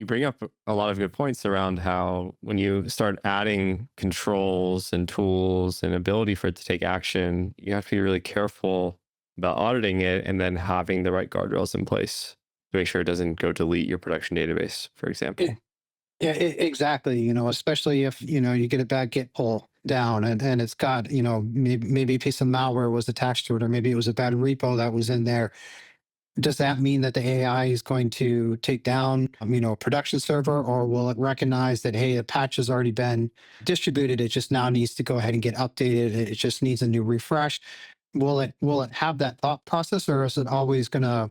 bring up a lot of good points around how when you start adding controls and tools and ability for it to take action, you have to be really careful about auditing it and then having the right guardrails in place to make sure it doesn't go delete your production database, for Yeah, example. yeah, exactly. Especially if, you get a bad Git pull down and it's got, maybe a piece of malware was attached to it, or maybe it was a bad repo that was in there. Does that mean that the AI is going to take down, a production server, or will it recognize that, hey, a patch has already been distributed? It just now needs to go ahead and get updated. It just needs a new refresh. Will it have that thought process, or is it always going to,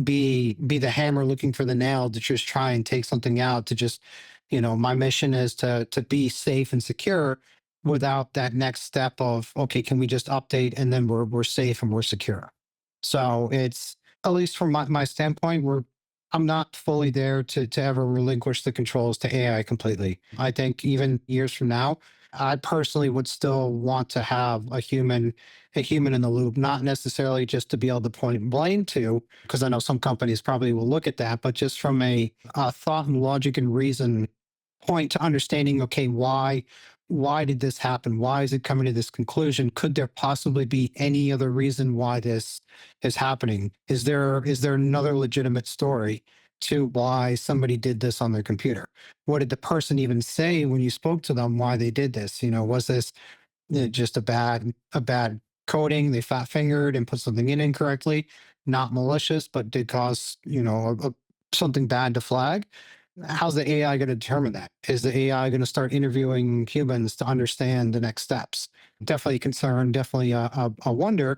be the hammer looking for the nail to just try and take something out to just, my mission is to be safe and secure without that next step of, okay, can we just update and then we're safe and we're secure. So it's, at least from my standpoint, I'm not fully there to ever relinquish the controls to AI completely. I think even years from now, I personally would still want to have a human in the loop, not necessarily just to be able to point blame to, because I know some companies probably will look at that, but just from a thought and logic and reason point to understanding, okay, why did this happen? Why is it coming to this conclusion? Could there possibly be any other reason why this is happening? Is there another legitimate story to why somebody did this on their computer? What did the person even say when you spoke to them why they did this? Was this just a bad coding? They fat fingered and put something in incorrectly, not malicious, but did cause something bad to flag. How's the AI going to determine that? Is the AI going to start interviewing humans to understand the next steps? Definitely a concern, definitely a wonder,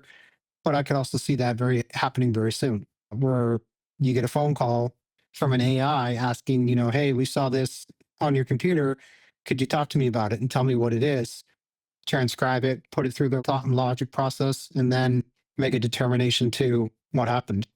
but I could also see that very happening very soon, where you get a phone call from an AI asking, hey, we saw this on your computer. Could you talk to me about it and tell me what it is? Transcribe it, put it through the thought and logic process, and then make a determination to what happened.